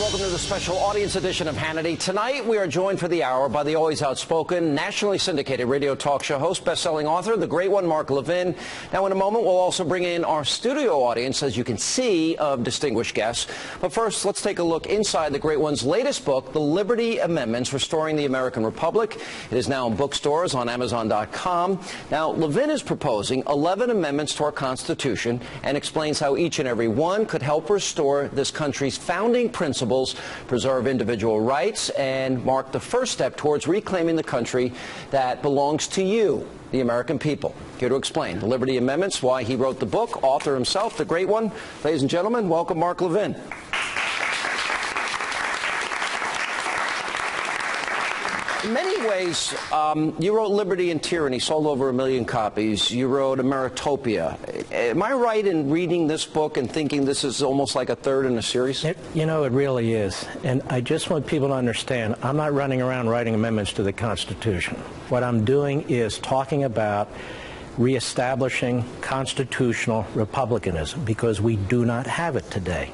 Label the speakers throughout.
Speaker 1: Welcome to the special audience edition of Hannity. Tonight, we are joined for the hour by the always outspoken, nationally syndicated radio talk show host, best-selling author, the great one, Mark Levin. Now, in a moment, we'll also bring in our studio audience, as you can see, of distinguished guests. But first, let's take a look inside the great one's latest book, The Liberty Amendments, Restoring the American Republic. It is now in bookstores on Amazon.com. Now, Levin is proposing 11 amendments to our Constitution and explains how each and every one could help restore this country's founding principles, preserve individual rights, and mark the first step towards reclaiming the country that belongs to you, the American people. Here to explain the Liberty Amendments, why he wrote the book, author himself, the great one. Ladies and gentlemen, welcome Mark Levin. In many ways, you wrote Liberty and Tyranny, sold over 1 million copies. You wrote Ameritopia. Am I right in reading this book and thinking this is almost like a third in a series?
Speaker 2: You know, it really is. And I just want people to understand, I'm not running around writing amendments to the Constitution. What I'm doing is talking about reestablishing constitutional republicanism, because we do not have it today.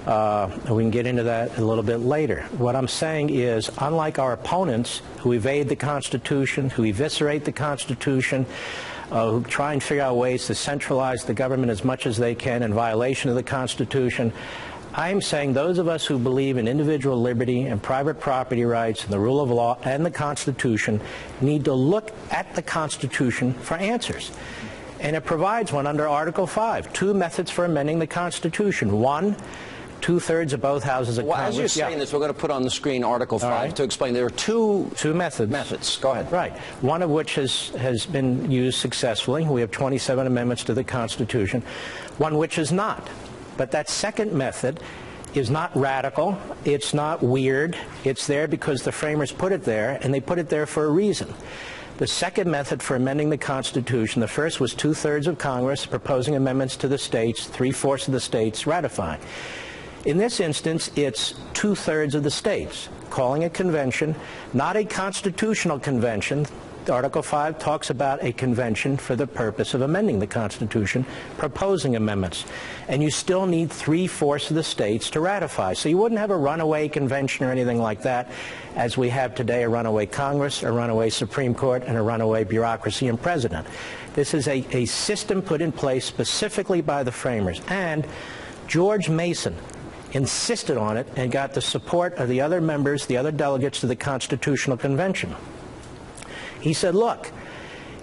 Speaker 2: We can get into that a little bit later. What I'm saying is, unlike our opponents who evade the Constitution, who eviscerate the Constitution, who try and figure out ways to centralize the government as much as they can in violation of the Constitution, I'm saying those of us who believe in individual liberty and private property rights and the rule of law and the Constitution need to look at the Constitution for answers. And it provides one under Article 5, 2 methods for amending the Constitution. One, 2/3 of both houses of Congress.
Speaker 1: As you're saying this, we're going to put on the screen Article 5 to explain. There are two methods. Go ahead.
Speaker 2: Right. One of which has been used successfully. We have 27 amendments to the Constitution. One which is not. But that second method is not radical. It's not weird. It's there because the framers put it there, and they put it there for a reason. The second method for amending the Constitution, the first was 2/3 of Congress proposing amendments to the states, 3/4 of the states ratifying. In this instance, it's 2/3 of the states calling a convention, not a constitutional convention. Article 5 talks about a convention for the purpose of amending the Constitution, proposing amendments. And you still need 3/4 of the states to ratify. So you wouldn't have a runaway convention or anything like that, as we have today, a runaway Congress, a runaway Supreme Court, and a runaway bureaucracy and president. This is a system put in place specifically by the framers. And George Mason insisted on it and got the support of the other members, the other delegates to the Constitutional Convention. He said, look,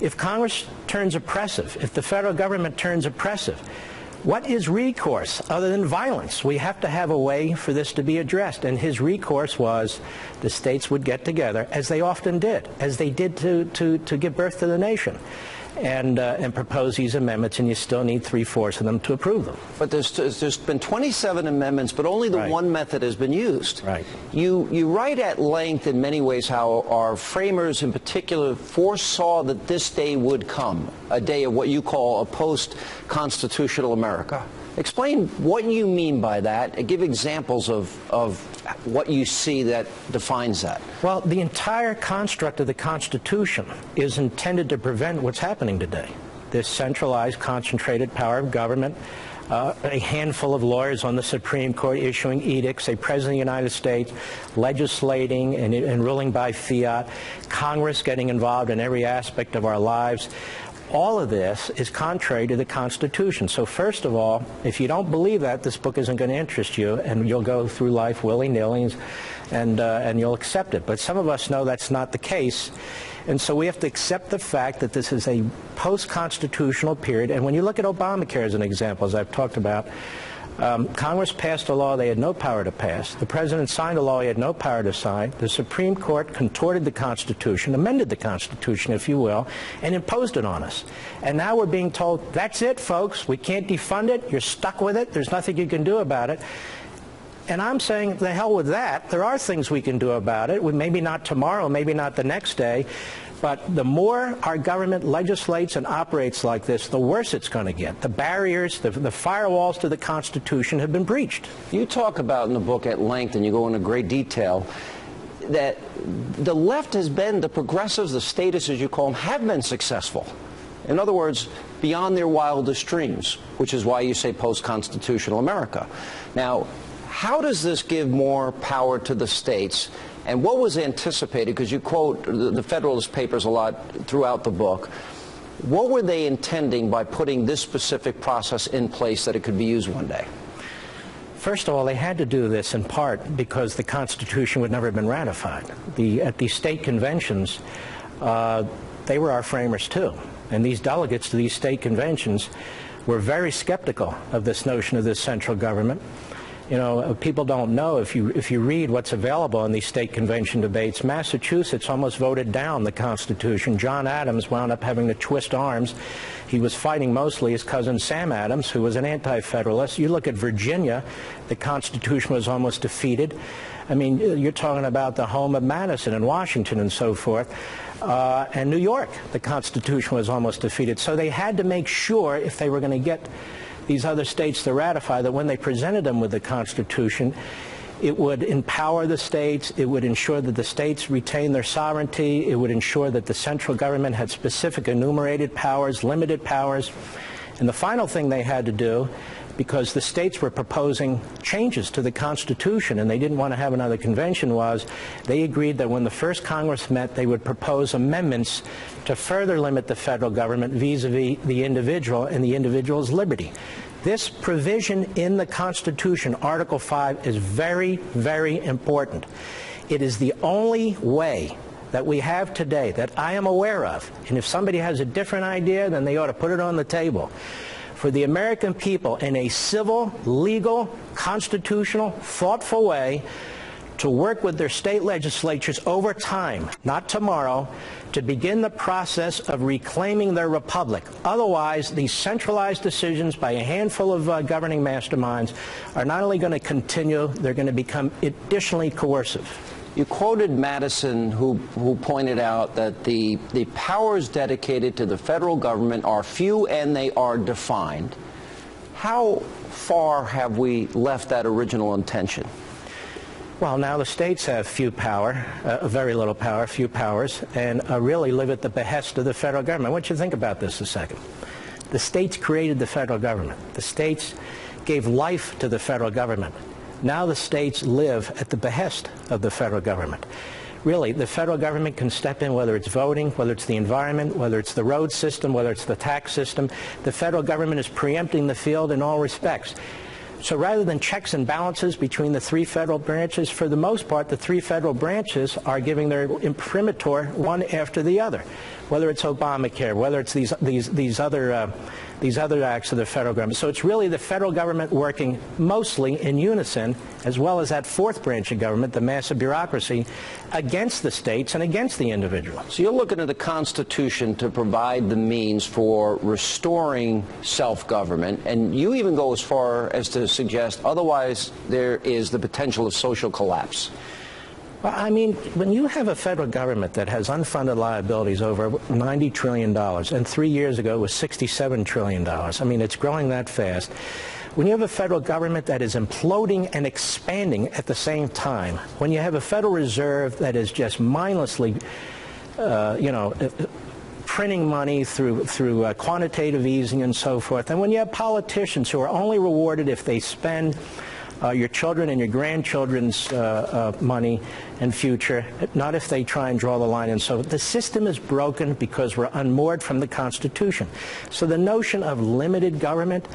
Speaker 2: if Congress turns oppressive, if the federal government turns oppressive, what is recourse other than violence? We have to have a way for this to be addressed. And his recourse was the states would get together, as they often did, as they did to give birth to the nation, and propose these amendments, and you still need 3/4 of them to approve them.
Speaker 1: But there's been 27 amendments, but only the one method has been used.
Speaker 2: Right.
Speaker 1: You write at length in many ways how our framers in particular foresaw that this day would come, a day of what you call a post-constitutional America. Explain what you mean by that, and give examples of what you see that defines that.
Speaker 2: Well, the entire construct of the Constitution is intended to prevent what's happening today. This centralized, concentrated power of government, a handful of lawyers on the Supreme Court issuing edicts, a president of the United States legislating and ruling by fiat, Congress getting involved in every aspect of our lives. All of this is contrary to the Constitution. So first of all, if you don't believe that, this book isn't going to interest you, and you'll go through life willy-nilly, and you'll accept it. But some of us know that's not the case, and so we have to accept the fact that this is a post-constitutional period. And when you look at Obamacare as an example, as I've talked about, Congress passed a law they had no power to pass. The President signed a law he had no power to sign. The Supreme Court contorted the Constitution, amended the Constitution, if you will, and imposed it on us. And now we're being told, that's it, folks. We can't defund it. You're stuck with it. There's nothing you can do about it. And I'm saying, the hell with that. There are things we can do about it. Maybe not tomorrow, maybe not the next day. But the more our government legislates and operates like this, the worse it's going to get. The barriers, the firewalls to the Constitution have been breached.
Speaker 1: You talk about in the book at length, and you go into great detail, that the left has been, the progressives, the statists as you call them, have been successful. In other words, beyond their wildest dreams, which is why you say post-constitutional America. Now, How does this give more power to the states? And what was anticipated, because you quote the Federalist Papers a lot throughout the book, what were they intending by putting this specific process in place that it could be used one day?
Speaker 2: First of all, they had to do this in part because the Constitution would never have been ratified. At the state conventions, they were our framers too. And these delegates to these state conventions were very skeptical of this notion of this central government. You know, people don't know, if you read what's available in these state convention debates, Massachusetts almost voted down the Constitution. John Adams wound up having to twist arms. He was fighting mostly his cousin Sam Adams, who was an anti-federalist. You look at Virginia, the Constitution was almost defeated. I mean, you're talking about the home of Madison and Washington and so forth. And New York, the Constitution was almost defeated. So they had to make sure, if they were going to get these other states to ratify, that when they presented them with the Constitution, it would empower the states, it would ensure that the states retain their sovereignty, it would ensure that the central government had specific enumerated powers, limited powers. And the final thing they had to do, because the states were proposing changes to the Constitution and they didn't want to have another convention, was they agreed that when the first Congress met, they would propose amendments to further limit the federal government vis-a-vis the individual and the individual's liberty. This provision in the Constitution, Article 5, is very, very important. It is the only way that we have today that I am aware of, and if somebody has a different idea, then they ought to put it on the table, for the American people in a civil, legal, constitutional, thoughtful way to work with their state legislatures over time, not tomorrow, to begin the process of reclaiming their republic. Otherwise, these centralized decisions by a handful of governing masterminds are not only going to continue, they're going to become additionally coercive.
Speaker 1: You quoted Madison, who pointed out that the powers dedicated to the federal government are few and they are defined. How far have we left that original intention?
Speaker 2: Well, now the states have few power, very little power, few powers, and really live at the behest of the federal government. I want you to think about this a second. The states created the federal government. The states gave life to the federal government. Now the states live at the behest of the federal government. Really, the federal government can step in, whether it's voting, whether it's the environment, whether it's the road system, whether it's the tax system. The federal government is preempting the field in all respects. So rather than checks and balances between the three federal branches, for the most part, the three federal branches are giving their imprimatur one after the other, whether it's Obamacare, whether it's these other acts of the federal government. So it's really the federal government working mostly in unison, as well as that fourth branch of government, the massive bureaucracy, against the states and against the individual.
Speaker 1: So you're looking at the Constitution to provide the means for restoring self-government, and you even go as far as to suggest otherwise there is the potential of social collapse.
Speaker 2: Well, I mean, when you have a federal government that has unfunded liabilities over $90 trillion, and 3 years ago it was $67 trillion, I mean, it's growing that fast. When you have a federal government that is imploding and expanding at the same time, when you have a Federal Reserve that is just mindlessly, printing money through quantitative easing and so forth, and when you have politicians who are only rewarded if they spend your children and your grandchildren's money and future, not if they try and draw the line. And so the system is broken because we're unmoored from the Constitution. So the notion of limited government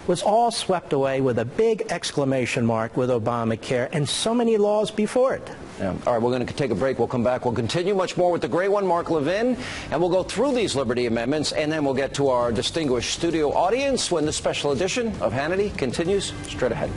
Speaker 2: was all swept away with a big exclamation mark with Obamacare and so many laws before it.
Speaker 1: Yeah. All right, we're going to take a break. We'll come back. We'll continue much more with the great one, Mark Levin, and we'll go through these Liberty Amendments, and then we'll get to our distinguished studio audience when the special edition of Hannity continues straight ahead.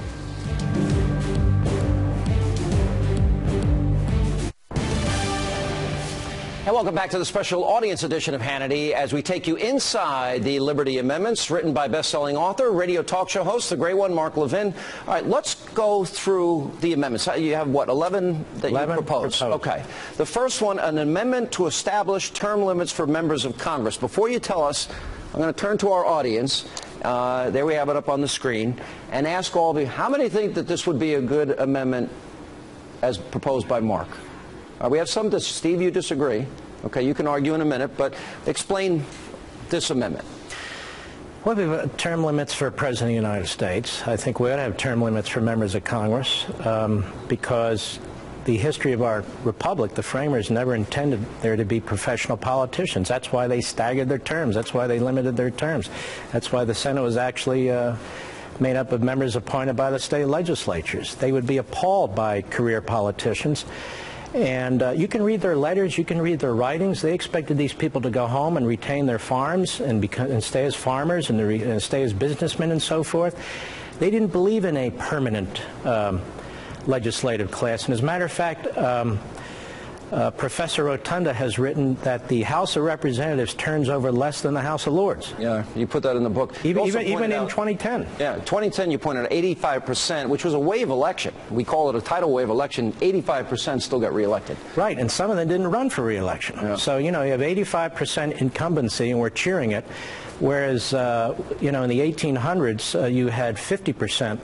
Speaker 1: And welcome back to the special audience edition of Hannity as we take you inside the Liberty Amendments, written by best-selling author, radio talk show host, the great one, Mark Levin. All right, let's go through the amendments. You have, what, 11 that 11 you propose? Okay. The first one, an amendment to establish term limits for members of Congress. Before you tell us, I'm going to turn to our audience. There we have it up on the screen. And ask all of you, how many think that this would be a good amendment as proposed by Mark? We have some, Steve, you disagree. Okay, you can argue in a minute, but explain this amendment.
Speaker 2: Well, we have term limits for President of the United States. I think we ought to have term limits for members of Congress because the history of our republic, the framers never intended there to be professional politicians. That's why they staggered their terms. That's why they limited their terms. That's why the Senate was actually made up of members appointed by the state legislatures. They would be appalled by career politicians. And you can read their letters, you can read their writings. They expected these people to go home and retain their farms and stay as farmers and stay as businessmen and so forth. They didn't believe in a permanent legislative class. And as a matter of fact, Professor Rotunda has written that the House of Representatives turns over less than the House of Lords.
Speaker 1: Yeah, you put that in the book.
Speaker 2: Even in 2010.
Speaker 1: Yeah, 2010 you pointed out 85%, which was a wave election. We call it a tidal wave election. 85% still got reelected.
Speaker 2: Right, and some of them didn't run for reelection. Yeah. So, you know, you have 85% incumbency, and we're cheering it, whereas, you know, in the 1800s, you had 50%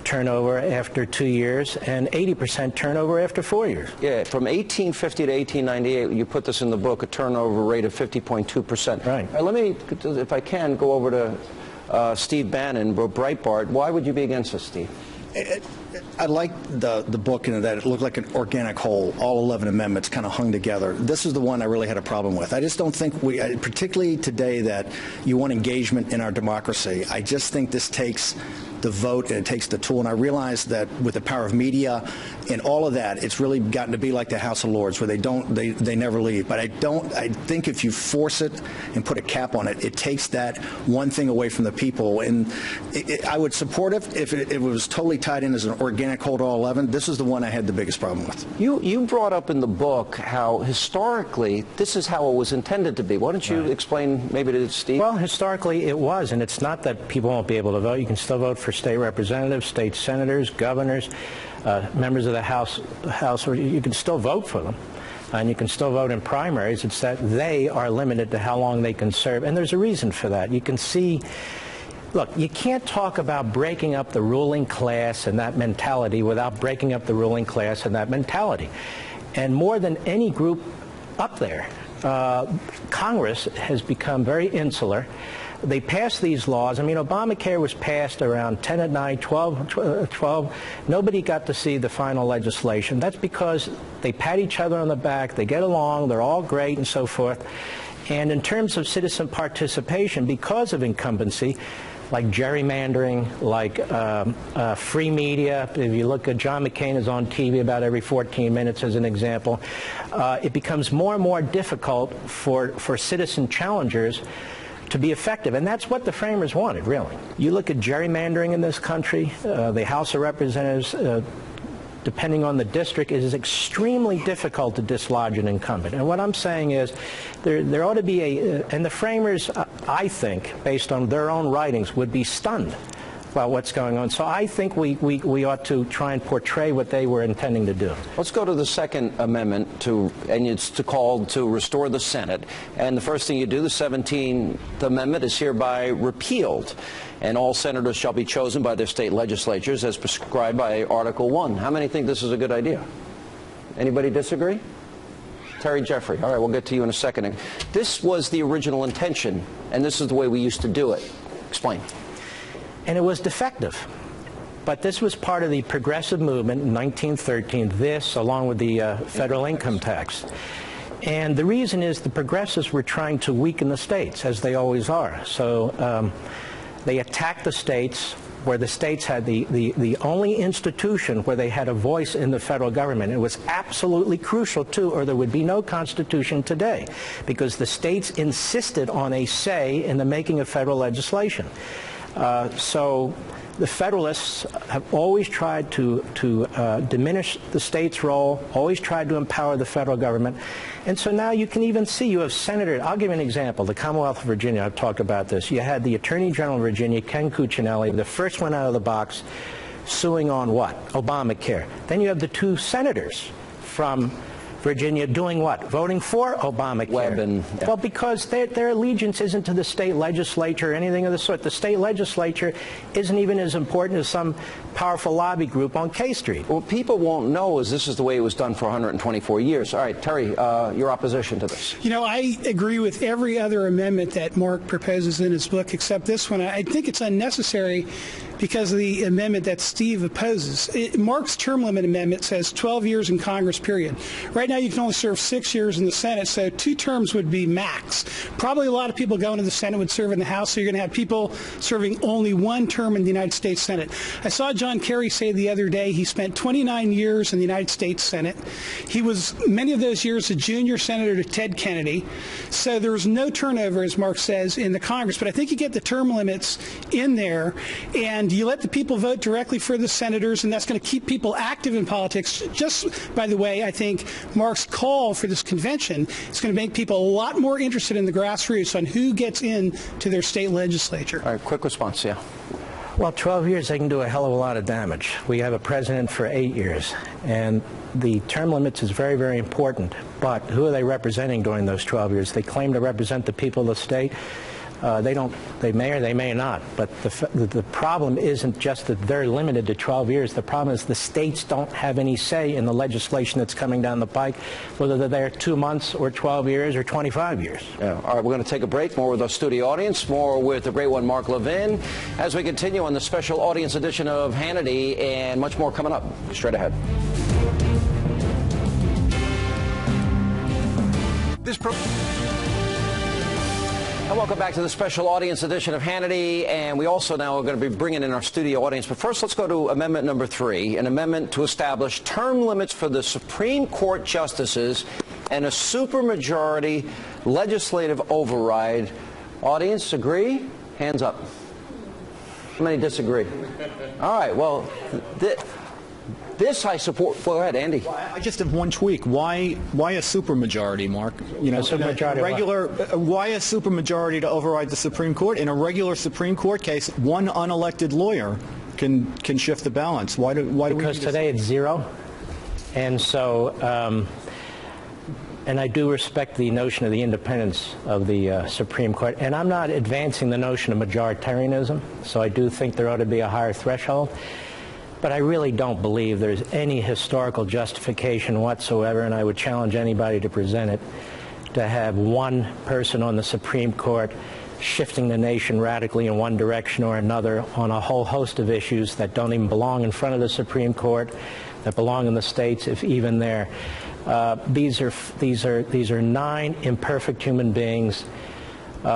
Speaker 2: turnover after 2 years and 80% turnover after 4 years.
Speaker 1: Yeah, from 1850 to 1898, you put this in the book, a turnover rate of 50.2%.
Speaker 2: Right.
Speaker 1: Let me, if I can, go over to Steve Bannon, Breitbart. Why would you be against this, Steve?
Speaker 3: I like the book in that it looked like an organic whole, all 11 amendments kind of hung together. This is the one I really had a problem with. I just don't think we, particularly today, that you want engagement in our democracy. I just think this takes the vote and it takes the tool. And I realize that with the power of media and all of that, it's really gotten to be like the House of Lords, where they never leave. But I think if you force it and put a cap on it, it takes that one thing away from the people. And I would support it if it was totally tied in as an organic whole to all 11. This is the one I had the biggest problem with.
Speaker 1: You brought up in the book how historically this is how it was intended to be. Why don't you explain maybe to Steve?
Speaker 2: Well, historically it was, and it's not that people won't be able to vote. You can still vote for state representatives, state senators, governors, members of the House, you can still vote for them. And you can still vote in primaries. It's that they are limited to how long they can serve. And there's a reason for that. You can see, look, you can't talk about breaking up the ruling class and that mentality without breaking up the ruling class and that mentality. And more than any group up there, Congress has become very insular. They passed these laws. I mean, Obamacare was passed around 10 at night, 12. Nobody got to see the final legislation. That's because they pat each other on the back, they get along, they're all great and so forth. And in terms of citizen participation, because of incumbency, like gerrymandering, like free media. If you look at John McCain is on TV about every 14 minutes as an example. It becomes more and more difficult for citizen challengers to be effective, and that's what the framers wanted, really. You look at gerrymandering in this country, the House of Representatives, depending on the district, it is extremely difficult to dislodge an incumbent. And what I'm saying is there ought to be and the framers, I think, based on their own writings, would be stunned about what's going on. So I think we ought to try and portray what they were intending to do.
Speaker 1: Let's go to the Second Amendment, and it's called to restore the Senate. And the first thing you do, the 17th Amendment is hereby repealed, and all senators shall be chosen by their state legislatures as prescribed by Article 1. How many think this is a good idea? Anybody disagree? Terry Jeffrey. All right, we'll get to you in a second. This was the original intention, and this is the way we used to do it. Explain.
Speaker 2: And it was defective. But this was part of the progressive movement in 1913, this along with the federal income tax. And the reason is the progressives were trying to weaken the states, as they always are. So they attacked the states, where the states had the only institution where they had a voice in the federal government. It was absolutely crucial, too, or there would be no Constitution today, because the states insisted on a say in the making of federal legislation. So the Federalists have always tried to diminish the states' role, always tried to empower the federal government. And so now you can even see you have senators. I'll give you an example. The Commonwealth of Virginia, I've talked about this. You had the Attorney General of Virginia, Ken Cuccinelli, the first one out of the box, suing on what? Obamacare. Then you have the two senators from Virginia doing what? Voting for Obamacare.
Speaker 1: Webb and, yeah.
Speaker 2: Well, because their allegiance isn't to the state legislature or anything of the sort. The state legislature isn't even as important as some powerful lobby group on K Street.
Speaker 1: What people won't know is this is the way it was done for 124 years. All right, Terry, your opposition to this.
Speaker 4: You know, I agree with every other amendment that Mark proposes in his book except this one. I think it's unnecessary because of the amendment that Steve opposes. Mark's term limit amendment says 12 years in Congress, period. Right now you can only serve 6 years in the Senate, so 2 terms would be max. Probably a lot of people going to the Senate would serve in the House, so you're going to have people serving only 1 term in the United States Senate. I saw John Kerry say the other day he spent 29 years in the United States Senate. He was, many of those years, a junior senator to Ted Kennedy, so there was no turnover, as Mark says, in the Congress. But I think you get the term limits in there, and you let the people vote directly for the senators, and that's going to keep people active in politics. Just, by the way, I think Mark's call for this convention is going to make people a lot more interested in the grassroots on who gets into their state legislature.
Speaker 1: All right, quick response, yeah.
Speaker 2: Well, 12 years, they can do a hell of a lot of damage. We have a president for 8 years, and the term limits is very, very important. But who are they representing during those 12 years? They claim to represent the people of the state. They don't. They may or they may not. But the problem isn't just that they're limited to 12 years. The problem is the states don't have any say in the legislation that's coming down the pike, whether they're there 2 months or 12 years or 25 years.
Speaker 1: Yeah. All right, we're going to take a break. More with our studio audience. More with the great one, Mark Levin, as we continue on the special audience edition of Hannity, and much more coming up straight ahead. And welcome back to the special audience edition of Hannity, and we also now are going to be bringing in our studio audience. But first, let's go to amendment number 3, an amendment to establish term limits for the Supreme Court justices and a supermajority legislative override. Audience, agree? Hands up. How many disagree? All right, well, this I support. Go ahead, Andy.
Speaker 5: Well, I just have one tweak. Why a supermajority, Mark? You know, why a supermajority to override the Supreme Court? In a regular Supreme Court case, one unelected lawyer can shift the balance. Why do we?
Speaker 2: Because today it's 0, and so. And I do respect the notion of the independence of the Supreme Court. And I'm not advancing the notion of majoritarianism, so I do think there ought to be a higher threshold. But I really don't believe there's any historical justification whatsoever, and I would challenge anybody to present it, to have one person on the Supreme Court shifting the nation radically in one direction or another on a whole host of issues that don't even belong in front of the Supreme Court, that belong in the states, if even there. These are 9 imperfect human beings.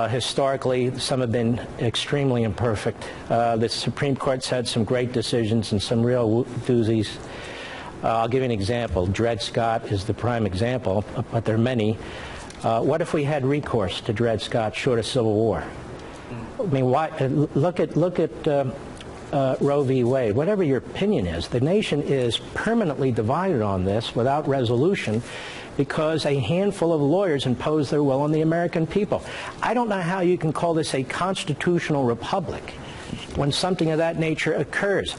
Speaker 2: Historically, some have been extremely imperfect. The Supreme Court's had some great decisions and some real doozies. I'll give you an example. Dred Scott is the prime example, but there are many. What if we had recourse to Dred Scott short of Civil War? I mean, why? Look at Roe v. Wade. Whatever your opinion is, the nation is permanently divided on this without resolution because a handful of lawyers impose their will on the American people. I don't know how you can call this a constitutional republic when something of that nature occurs.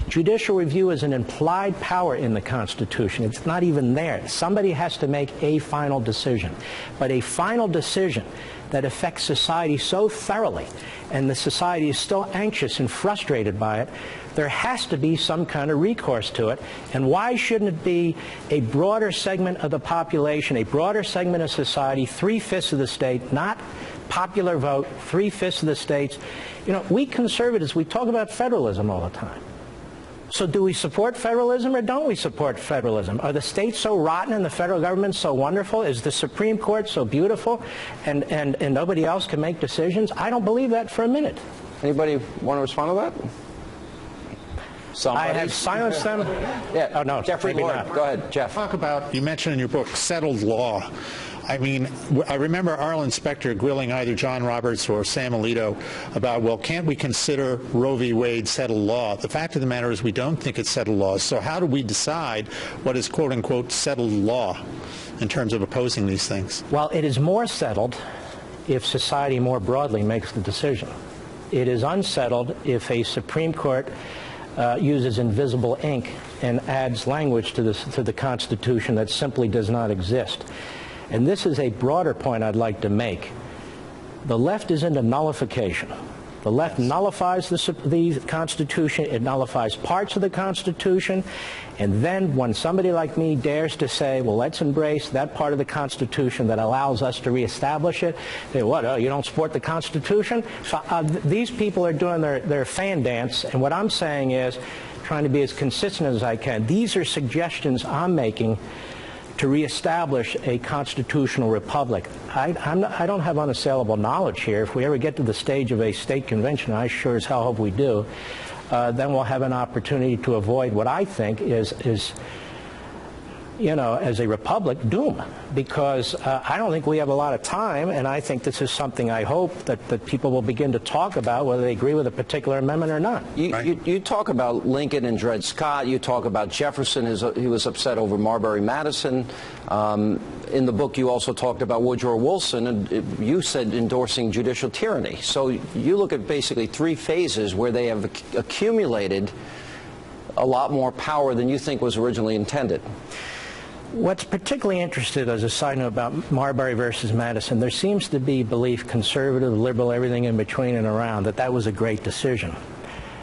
Speaker 2: Judicial review is an implied power in the Constitution. It's not even there. Somebody has to make a final decision. But a final decision that affects society so thoroughly, and the society is still anxious and frustrated by it, there has to be some kind of recourse to it. And why shouldn't it be a broader segment of the population, a broader segment of society, 3/5 of the state, not popular vote, 3/5 of the states? You know, we conservatives, we talk about federalism all the time. So do we support federalism or don't we support federalism? Are the states so rotten and the federal government so wonderful? Is the Supreme Court so beautiful and nobody else can make decisions? I don't believe that for a minute.
Speaker 1: Anybody want to respond to that? Somebody?
Speaker 2: I have silenced them.
Speaker 1: Yeah.
Speaker 2: Oh, no,
Speaker 1: Jeffrey Lloyd.
Speaker 2: not.
Speaker 1: Go ahead, Jeff.
Speaker 6: Talk about, you mentioned in your book, settled law. I mean, I remember Arlen Specter grilling either John Roberts or Sam Alito about, well, can't we consider Roe v. Wade settled law? The fact of the matter is we don't think it's settled law. So how do we decide what is, quote unquote, settled law in terms of opposing these things?
Speaker 2: Well, it is more settled if society more broadly makes the decision. It is unsettled if a Supreme Court uses invisible ink and adds language to the Constitution that simply does not exist. And this is a broader point I'd like to make. The left is into nullification. The left nullifies the Constitution, it nullifies parts of the Constitution, and then when somebody like me dares to say, well, let's embrace that part of the Constitution that allows us to reestablish it, they say, what, oh, you don't support the Constitution? So these people are doing their fan dance, and what I'm saying is, trying to be as consistent as I can, these are suggestions I'm making to reestablish a constitutional republic. I don't have unassailable knowledge here. If we ever get to the stage of a state convention, I sure as hell hope we do, then we'll have an opportunity to avoid what I think is you know, as a republic, doom. Because I don't think we have a lot of time, and I think this is something I hope that people will begin to talk about, whether they agree with a particular amendment or not.
Speaker 1: You talk about Lincoln and Dred Scott. You talk about Jefferson. He was upset over Marbury-Madison. In the book, you also talked about Woodrow Wilson, and you said endorsing judicial tyranny. So you look at basically three phases where they have accumulated a lot more power than you think was originally intended.
Speaker 2: What's particularly interesting, as a side note about Marbury versus Madison, there seems to be belief, conservative, liberal, everything in between and around, that was a great decision.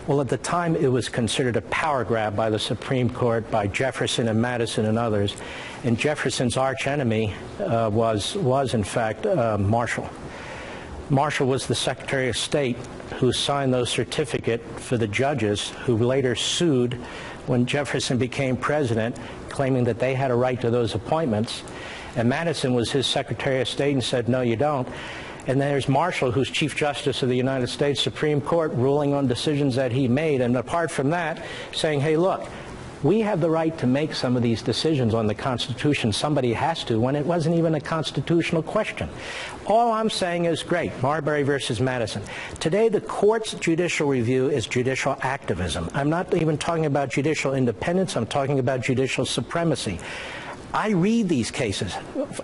Speaker 2: Well, at the time, it was considered a power grab by the Supreme Court, by Jefferson and Madison and others. And Jefferson's archenemy was in fact, Marshall. Marshall was the Secretary of State who signed those certificates for the judges who later sued when Jefferson became president, claiming that they had a right to those appointments. And Madison was his Secretary of State and said, no, you don't. And there's Marshall, who's Chief Justice of the United States Supreme Court, ruling on decisions that he made. And apart from that, saying, hey, look, we have the right to make some of these decisions on the Constitution. Somebody has to, when it wasn't even a constitutional question. All I'm saying is, great, Marbury versus Madison. Today, the court's judicial review is judicial activism. I'm not even talking about judicial independence. I'm talking about judicial supremacy. I read these cases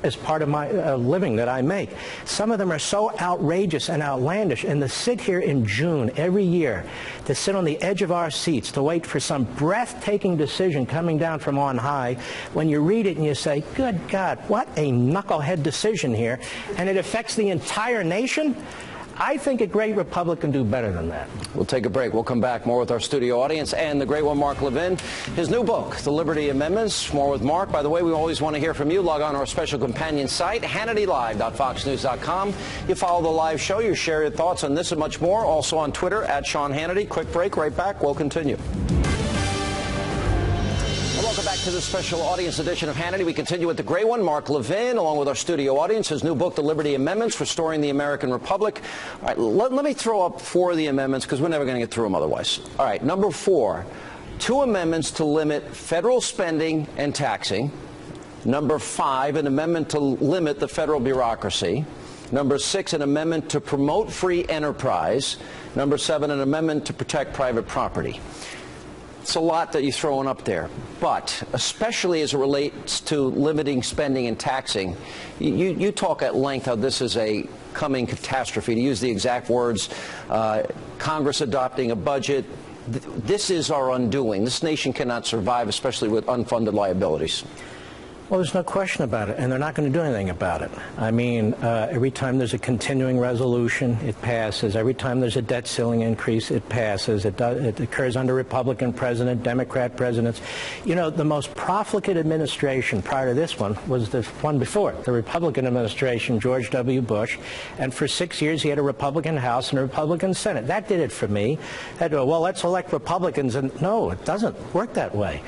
Speaker 2: as part of my living that I make. Some of them are so outrageous and outlandish, and to sit here in June every year, to sit on the edge of our seats, to wait for some breathtaking decision coming down from on high, when you read it and you say, good God, what a knucklehead decision here, and it affects the entire nation? I think a great republic can do better than that.
Speaker 1: We'll take a break. We'll come back more with our studio audience and the great one, Mark Levin. His new book, The Liberty Amendments. More with Mark. By the way, we always want to hear from you. Log on to our special companion site, HannityLive.foxnews.com. You follow the live show. You share your thoughts on this and much more. Also on Twitter, @Sean Hannity. Quick break. Right back. We'll continue. Welcome back to this special audience edition of Hannity. We continue with the great one, Mark Levin, along with our studio audience. His new book, The Liberty Amendments, Restoring the American Republic. All right, let me throw up 4 of the amendments because we're never going to get through them otherwise. All right, number 4, 2 amendments to limit federal spending and taxing. Number 5, an amendment to limit the federal bureaucracy. Number 6, an amendment to promote free enterprise. Number 7, an amendment to protect private property. It's a lot that you're throwing up there, but especially as it relates to limiting spending and taxing, you talk at length how this is a coming catastrophe, to use the exact words, Congress adopting a budget. This is our undoing. This nation cannot survive, especially with unfunded liabilities.
Speaker 2: Well, there's no question about it, and they're not going to do anything about it. I mean, every time there's a continuing resolution, it passes. Every time there's a debt ceiling increase, it passes. It occurs under Republican president, Democrat presidents. You know, the most profligate administration prior to this one was the one before it, the Republican administration, George W. Bush. And for 6 years, he had a Republican House and a Republican Senate. That did it for me. Well, let's elect Republicans. And no, it doesn't work that way.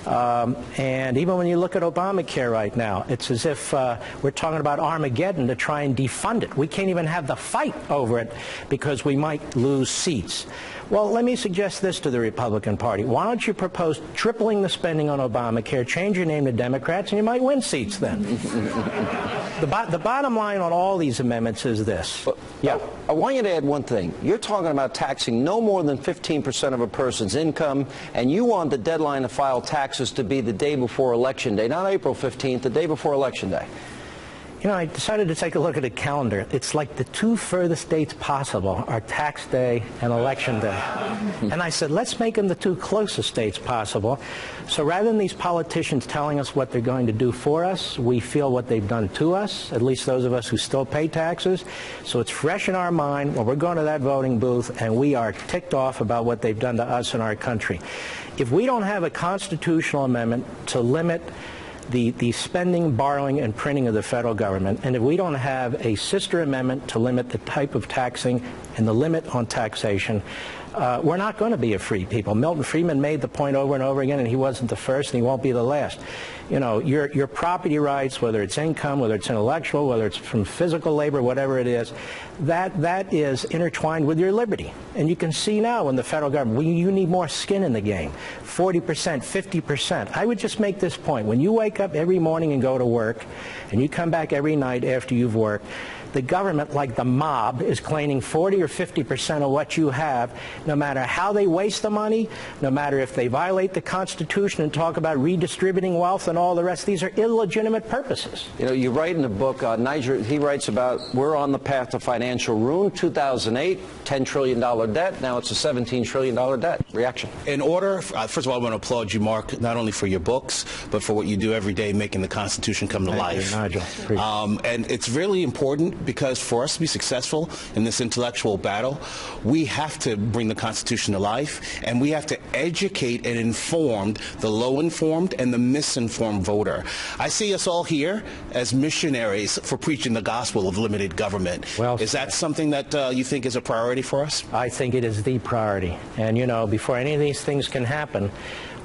Speaker 2: And even when you look at Obamacare right now, it's as if we're talking about Armageddon to try and defund it. We can't even have the fight over it because we might lose seats. Well, let me suggest this to the Republican Party. Why don't you propose tripling the spending on Obamacare, change your name to Democrats, and you might win seats then. The bottom line on all these amendments is this.
Speaker 1: Yeah. I want you to add one thing. You're talking about taxing no more than 15% of a person's income, and you want the deadline to file taxes to be the day before Election Day, not April 15th, the day before Election Day.
Speaker 2: You know, I decided to take a look at a calendar. It's like the two furthest dates possible are tax day and election day. And I said, let's make them the two closest dates possible. So rather than these politicians telling us what they're going to do for us, we feel what they've done to us, at least those of us who still pay taxes. So it's fresh in our mind when we're going to that voting booth and we are ticked off about what they've done to us and our country. If we don't have a constitutional amendment to limit the spending, borrowing, and printing of the federal government, and if we don't have a sister amendment to limit the type of taxing and the limit on taxation, we're not going to be a free people. Milton Friedman made the point over and over again, and he wasn't the first, and he won't be the last. You know, your property rights, whether it's income, whether it's intellectual, whether it's from physical labor, whatever it is, that is intertwined with your liberty. And you can see now in the federal government, you need more skin in the game. 40%, 50%. I would just make this point. When you wake up every morning and go to work, and you come back every night after you've worked, the government, like the mob, is claiming 40 or 50% of what you have, no matter how they waste the money, no matter if they violate the Constitution and talk about redistributing wealth and all the rest. These are illegitimate purposes.
Speaker 1: You know, you write in the book, Niger, he writes about we're on the path to financial ruin. 2008, $10 trillion debt. Now it's a $17 trillion debt. Reaction?
Speaker 7: In order, first of all, I want to applaud you, Mark, not only for your books, but for what you do every day making the Constitution come to life.
Speaker 2: Thank you, Nigel.
Speaker 7: And it's really important because for us to be successful in this intellectual battle, we have to bring the Constitution to life, and we have to educate and inform the low-informed and the misinformed voter. I see us all here as missionaries for preaching the gospel of limited government.
Speaker 2: Well,
Speaker 7: is that something that you think is a priority for us?
Speaker 2: I think it is the priority. And, you know, before any of these things can happen,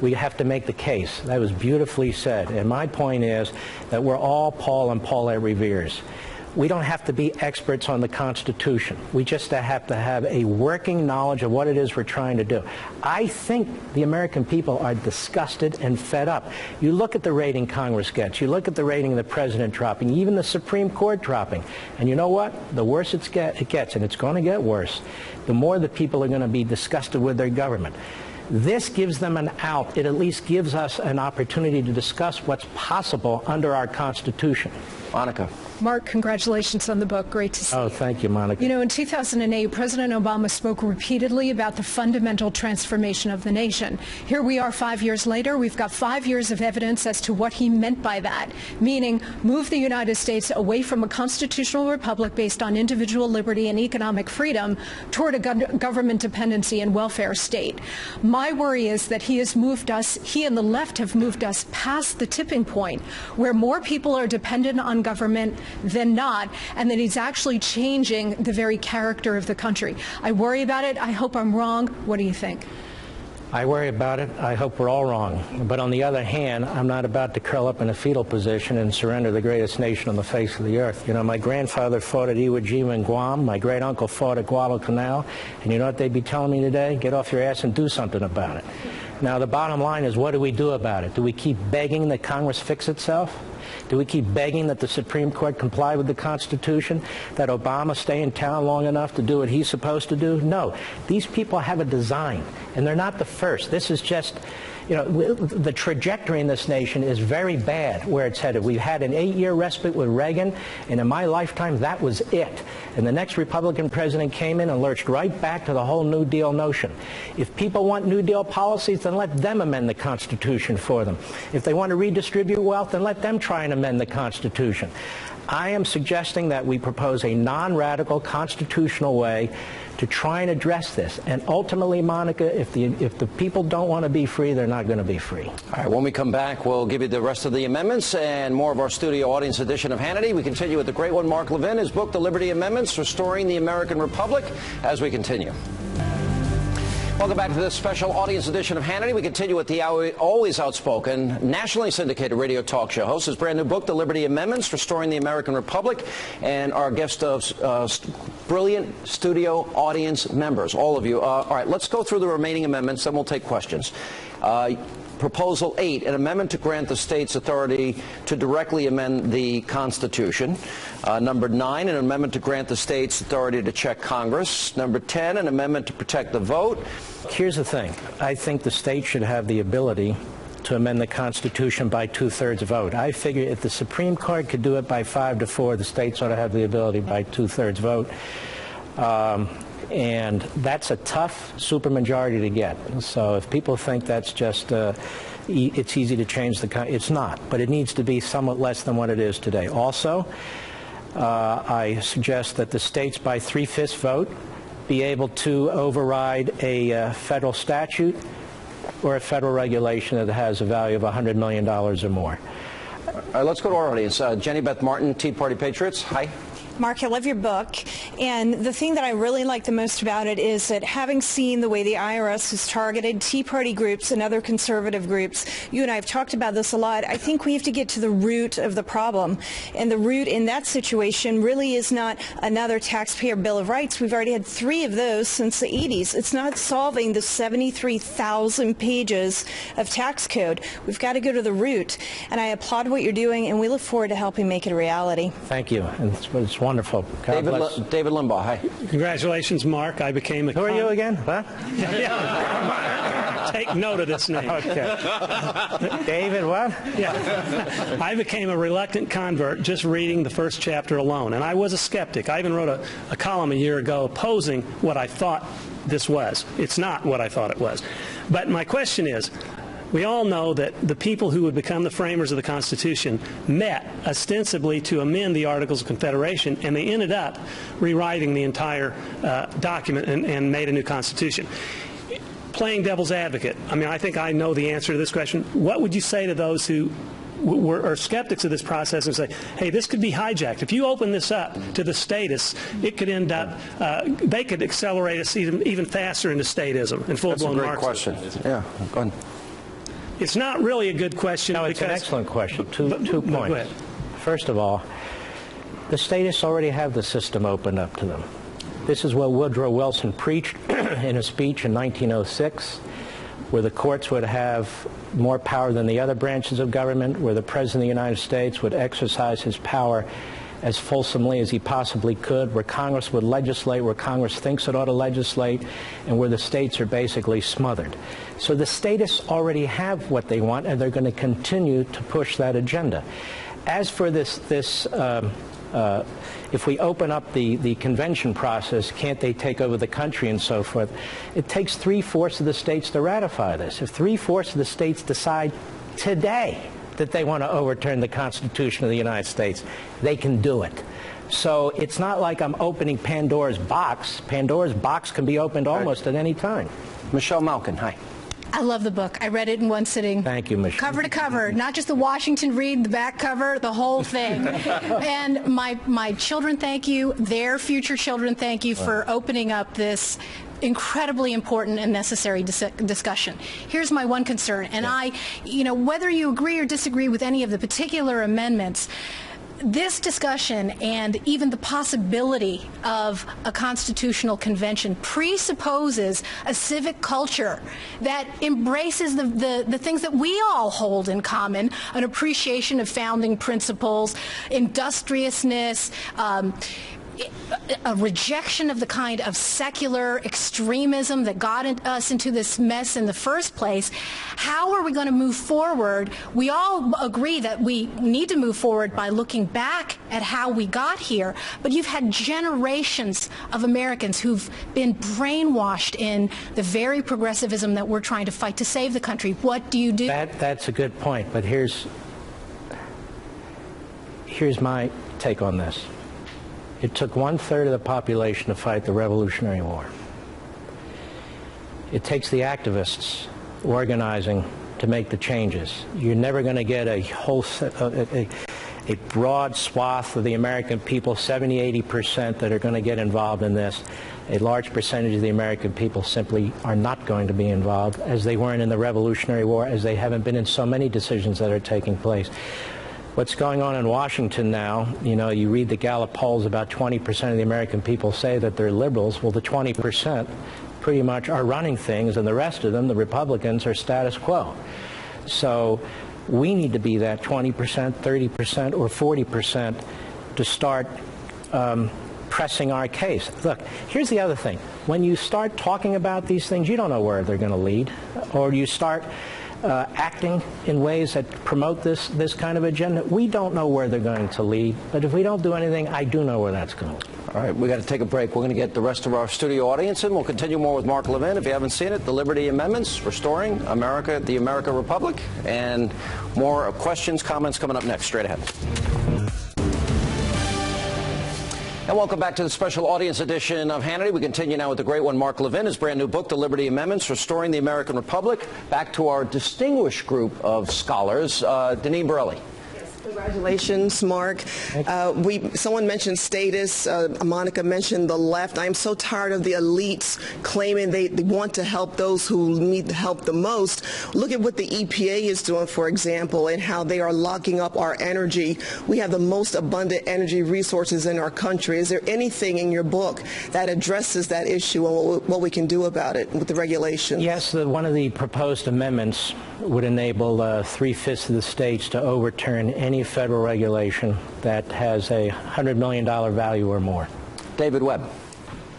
Speaker 2: we have to make the case. That was beautifully said. And my point is that we're all Paul and Paulette Reveres. We don't have to be experts on the Constitution. We just have to have a working knowledge of what it is we're trying to do. I think the American people are disgusted and fed up. You look at the rating Congress gets. You look at the rating of the president dropping, even the Supreme Court dropping. And you know what? The worse it gets, and it's going to get worse, the more the people are going to be disgusted with their government. This gives them an out. It at least gives us an opportunity to discuss what's possible under our Constitution.
Speaker 1: Monica.
Speaker 8: Mark, congratulations on the book. Great to see you.
Speaker 2: Oh, thank you, Monica.
Speaker 8: You know, in 2008, President Obama spoke repeatedly about the fundamental transformation of the nation. Here we are 5 years later. We've got 5 years of evidence as to what he meant by that, meaning move the United States away from a constitutional republic based on individual liberty and economic freedom toward a government dependency and welfare state. My worry is that he and the left have moved us past the tipping point where more people are dependent on government than not, and that he's actually changing the very character of the country. I worry about it. I hope I'm wrong. What do you think?
Speaker 2: I worry about it. I hope we're all wrong. But on the other hand, I'm not about to curl up in a fetal position and surrender the greatest nation on the face of the earth. You know, my grandfather fought at Iwo Jima in Guam. My great-uncle fought at Guadalcanal. And you know what they'd be telling me today? Get off your ass and do something about it. Now, the bottom line is, what do we do about it? Do we keep begging that Congress fix itself? Do we keep begging that the Supreme Court comply with the Constitution, that Obama stay in town long enough to do what he's supposed to do? No. These people have a design, and they're not the first. This is just, you know, the trajectory in this nation is very bad where it's headed. We've had an 8-year respite with Reagan, and in my lifetime, that was it. And the next Republican president came in and lurched right back to the whole New Deal notion. If people want New Deal policies, then let them amend the Constitution for them. If they want to redistribute wealth, then let them try and amend the Constitution. I am suggesting that we propose a non-radical constitutional way to try and address this. And ultimately, Monica, if the people don't want to be free, they're not going to be free.
Speaker 1: All right, when we come back, we'll give you the rest of the amendments and more of our studio audience edition of Hannity. We continue with the great one, Mark Levin, his book, The Liberty Amendments, Restoring the American Republic, as we continue. Welcome back to this special audience edition of Hannity. We continue with the always outspoken, nationally syndicated radio talk show host. His brand new book, The Liberty Amendments, Restoring the American Republic, and our guest of brilliant studio audience members, all of you. All right, let's go through the remaining amendments, then we'll take questions. Proposal 8, an amendment to grant the states authority to directly amend the Constitution. Number 9, an amendment to grant the states authority to check Congress. Number 10, an amendment to protect the vote.
Speaker 2: Here's the thing. I think the state should have the ability to amend the Constitution by 2/3 vote. I figure if the Supreme Court could do it by 5-4, the states ought to have the ability by 2/3 vote. And that's a tough supermajority to get. So if people think that's just it's easy to change it's not. But it needs to be somewhat less than what it is today. Also, I suggest that the states by 3/5 vote be able to override a federal statute or a federal regulation that has a value of $100 million or more.
Speaker 1: All right, let's go to our audience. Jenny Beth Martin, Tea Party Patriots. Hi.
Speaker 9: Mark, I love your book, and the thing that I really like the most about it is that having seen the way the IRS has targeted Tea Party groups and other conservative groups, you and I have talked about this a lot, I think we have to get to the root of the problem, and the root in that situation really is not another taxpayer Bill of Rights. We've already had 3 of those since the 80s. It's not solving the 73,000 pages of tax code. We've got to go to the root, and I applaud what you're doing, and we look forward to helping make it a reality.
Speaker 2: Thank you. And it's wonderful.
Speaker 1: David Limbaugh, hi.
Speaker 10: Congratulations, Mark. I became a...
Speaker 2: Who are you again? What?
Speaker 10: Take note of this name.
Speaker 2: Okay. David what?
Speaker 10: Yeah. I became a reluctant convert just reading the first chapter alone, and I was a skeptic. I even wrote a column a year ago opposing what I thought this was. It's not what I thought it was. But my question is, we all know that the people who would become the framers of the Constitution met ostensibly to amend the Articles of Confederation, and they ended up rewriting the entire document and made a new Constitution. Playing devil's advocate, I mean, I think I know the answer to this question. What would you say to those who are skeptics of this process and say, hey, this could be hijacked? If you open this up to the statists, it could end up, they could accelerate us even faster into statism and full-blown Marxism.
Speaker 1: That's a great question. Yeah, go ahead.
Speaker 10: It's not really a good question.
Speaker 2: No, it's an excellent question. Two points.
Speaker 10: Go ahead.
Speaker 2: First of all, the statists already have the system opened up to them. This is what Woodrow Wilson preached in a speech in 1906, where the courts would have more power than the other branches of government, where the President of the United States would exercise his power as fulsomely as he possibly could, where Congress would legislate where Congress thinks it ought to legislate, and where the states are basically smothered. So the statists already have what they want, and they're going to continue to push that agenda. As for if we open up the convention process, can't they take over the country and so forth? It takes 3/4 of the states to ratify this. If 3/4 of the states decide today that they want to overturn the Constitution of the United States, they can do it. So it's not like I'm opening Pandora's box. Pandora's box can be opened almost at any time.
Speaker 1: Michelle Malkin, hi.
Speaker 8: I love the book. I read it in one sitting.
Speaker 2: Thank you, Michelle.
Speaker 8: Cover to cover, not just the Washington read, the back cover, the whole thing. And my children thank you, their future children thank you for opening up this incredibly important and necessary discussion. Here's my one concern, and whether you agree or disagree with any of the particular amendments, this discussion and even the possibility of a constitutional convention presupposes a civic culture that embraces the things that we all hold in common, an appreciation of founding principles, industriousness, a rejection of the kind of secular extremism that got us into this mess in the first place. How are we going to move forward? We all agree that we need to move forward by looking back at how we got here, but you've had generations of Americans who've been brainwashed in the very progressivism that we're trying to fight to save the country. What do you do?
Speaker 2: That's a good point, but here's my take on this. It took 1/3 of the population to fight the Revolutionary War. It takes the activists organizing to make the changes. You're never going to get a whole a broad swath of the American people, 70–80% that are going to get involved in this. A large percentage of the American people simply are not going to be involved, as they weren't in the Revolutionary War, as they haven't been in so many decisions that are taking place. What's going on in Washington now, you read the Gallup polls, about 20% of the American people say that they're liberals. Well, the 20% pretty much are running things, and the rest of them, the Republicans, are status quo. So we need to be that 20%, 30%, or 40% to start pressing our case. Look, here's the other thing. When you start talking about these things, you don't know where they're going to lead. Or you start acting in ways that promote this kind of agenda. We don't know where they're going to lead, but if we don't do anything, I do know where that's going.
Speaker 1: All right, we got to take a break. We're going to get the rest of our studio audience in. We'll continue more with Mark Levin. If you haven't seen it, the Liberty Amendments, Restoring America, the American Republic, and more questions, comments coming up next. Straight ahead. And welcome back to the special audience edition of Hannity. We continue now with the great one, Mark Levin, his brand new book, The Liberty Amendments, Restoring the American Republic. Back to our distinguished group of scholars. Deneen Borelli.
Speaker 11: Congratulations, Mark. Someone mentioned status. Monica mentioned the left. I'm so tired of the elites claiming they want to help those who need the help the most. Look at what the EPA is doing, for example, and how they are locking up our energy. We have the most abundant energy resources in our country. Is there anything in your book that addresses that issue and what we can do about it with the regulation?
Speaker 2: Yes, one of the proposed amendments would enable 3/5 of the states to overturn any federal regulation that has a $100 million value or more.
Speaker 1: David Webb.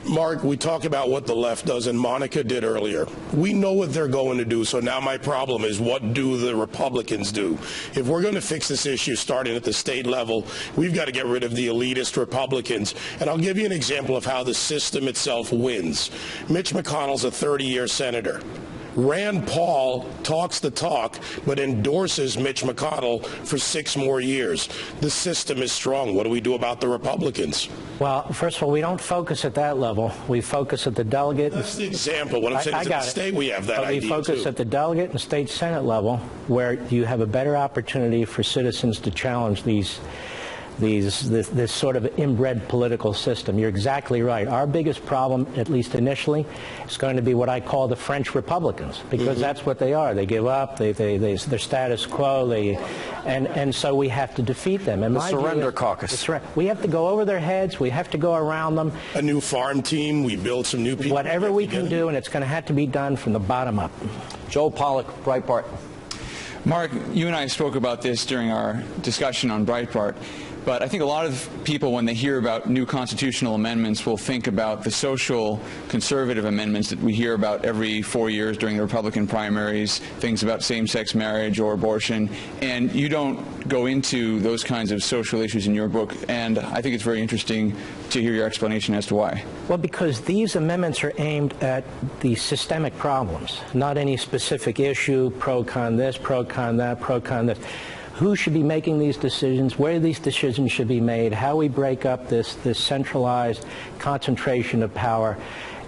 Speaker 12: Mark, we talk about what the left does, and Monica did earlier. We know what they're going to do, so now my problem is, what do the Republicans do? If we're going to fix this issue starting at the state level, we've got to get rid of the elitist Republicans. And I'll give you an example of how the system itself wins. Mitch McConnell's a 30-year senator. Rand Paul talks the talk, but endorses Mitch McConnell for 6 more years. The system is strong. What do we do about the Republicans?
Speaker 2: Well, first of all, we don't focus at that level. We focus at the delegate.
Speaker 12: That's the example. What I'm saying is at the state we have that
Speaker 2: but
Speaker 12: idea,
Speaker 2: we focus
Speaker 12: too.
Speaker 2: at the delegate and state senate level, where you have a better opportunity for citizens to challenge this sort of inbred political system. You're exactly right. Our biggest problem, at least initially, is going to be what I call the French Republicans, because that's what they are. They give up. They're status quo. And so we have to defeat them. And
Speaker 1: the Surrender Caucus.
Speaker 2: That's right. We have to go over their heads. We have to go around them.
Speaker 12: A new farm team. We build some new people.
Speaker 2: Whatever we can do, and it's going to have to be done from the bottom up.
Speaker 1: Joel Pollack, Breitbart.
Speaker 13: Mark, you and I spoke about this during our discussion on Breitbart. But I think a lot of people, when they hear about new constitutional amendments, will think about the social conservative amendments that we hear about every 4 years during the Republican primaries, things about same-sex marriage or abortion. And you don't go into those kinds of social issues in your book. And I think it's very interesting to hear your explanation as to why.
Speaker 2: Well, because these amendments are aimed at the systemic problems, not any specific issue, pro-con this, pro-con that, pro-con this. Who should be making these decisions, where these decisions should be made, how we break up this centralized concentration of power.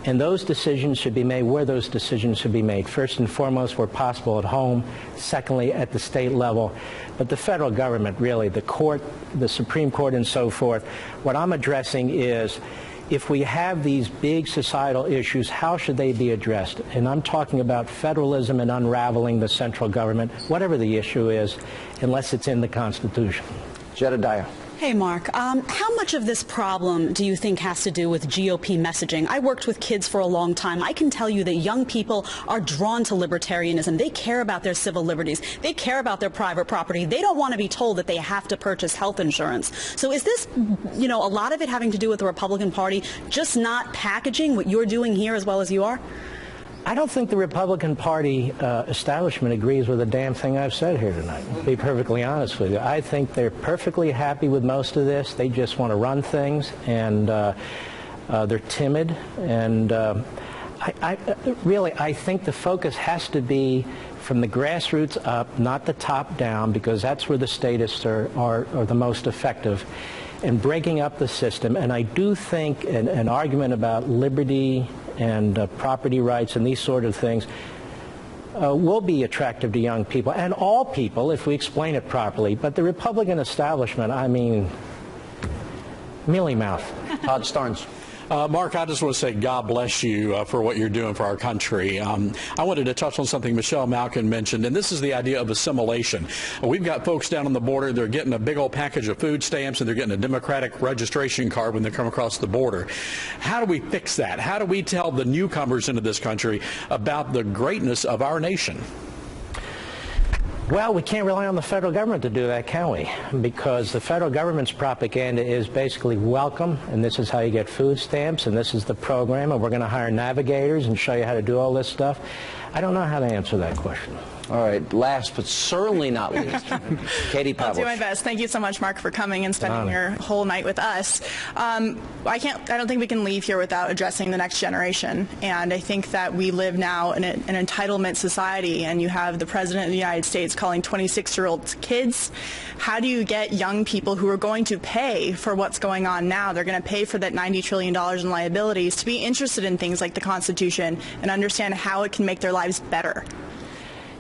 Speaker 2: And those decisions should be made where those decisions should be made. First and foremost, where possible, at home. Secondly, at the state level. But the federal government, really, the court, the Supreme Court and so forth, what I'm addressing is, if we have these big societal issues, how should they be addressed? And I'm talking about federalism and unraveling the central government, whatever the issue is, unless it's in the Constitution.
Speaker 1: Jedediah.
Speaker 14: Hey, Mark. How much of this problem do you think has to do with GOP messaging? I worked with kids for a long time. I can tell you that young people are drawn to libertarianism. They care about their civil liberties. They care about their private property. They don't want to be told that they have to purchase health insurance. So is this, a lot of it having to do with the Republican Party just not packaging what you're doing here as well as you are?
Speaker 2: I don't think the Republican Party establishment agrees with a damn thing I've said here tonight, to be perfectly honest with you. I think they're perfectly happy with most of this. They just want to run things, and they're timid. And I think the focus has to be from the grassroots up, not the top down, because that's where the statists are the most effective in breaking up the system. And I do think an argument about liberty and property rights and these sort of things will be attractive to young people and all people if we explain it properly. But the Republican establishment, I mean, mealy mouth.
Speaker 1: Todd Starnes.
Speaker 15: Mark, I just want to say God bless you for what you're doing for our country. I wanted to touch on something Michelle Malkin mentioned, and this is the idea of assimilation. We've got folks down on the border, they're getting a big old package of food stamps, and they're getting a Democratic registration card when they come across the border. How do we fix that? How do we tell the newcomers into this country about the greatness of our nation?
Speaker 2: Well, we can't rely on the federal government to do that, can we? Because the federal government's propaganda is basically welcome, and this is how you get food stamps, and this is the program, and we're going to hire navigators and show you how to do all this stuff. I don't know how to answer that question.
Speaker 1: All right, last but certainly not least, Katie Pavlich.
Speaker 16: I'll do my best. Thank you so much, Mark, for coming and spending your whole night with us. I don't think we can leave here without addressing the next generation. And I think that we live now in an entitlement society, and you have the President of the United States calling 26-year-olds kids. How do you get young people who are going to pay for what's going on now, they're going to pay for that $90 trillion in liabilities, to be interested in things like the Constitution and understand how it can make their lives better?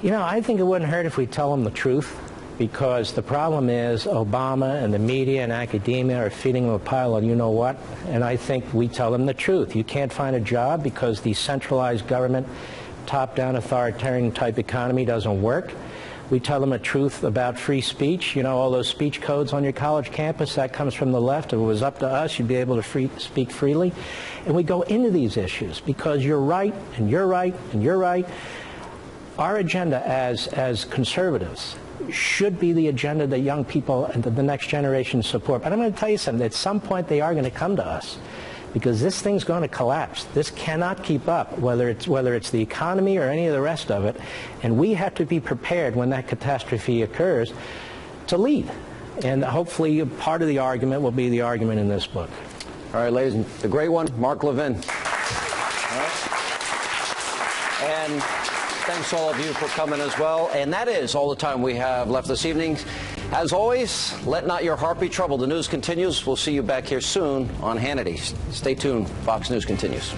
Speaker 2: You know, I think it wouldn't hurt if we tell them the truth, because the problem is Obama and the media and academia are feeding them a pile of you-know-what, and I think we tell them the truth. You can't find a job because the centralized government, top-down authoritarian-type economy doesn't work. We tell them the truth about free speech. You know, all those speech codes on your college campus, that comes from the left. If it was up to us, you'd be able to speak freely. And we go into these issues because you're right, and you're right, and you're right. Our agenda as conservatives should be the agenda that young people and the next generation support. But I'm going to tell you something. At some point, they are going to come to us, because this thing's going to collapse. This cannot keep up, whether it's the economy or any of the rest of it. And we have to be prepared when that catastrophe occurs to lead. And hopefully part of the argument will be the argument in this book.
Speaker 1: All right, ladies, and the great one, Mark Levin. All right. And thanks all of you for coming as well. And that is all the time we have left this evening. As always, let not your heart be troubled. The news continues. We'll see you back here soon on Hannity. Stay tuned. Fox News continues.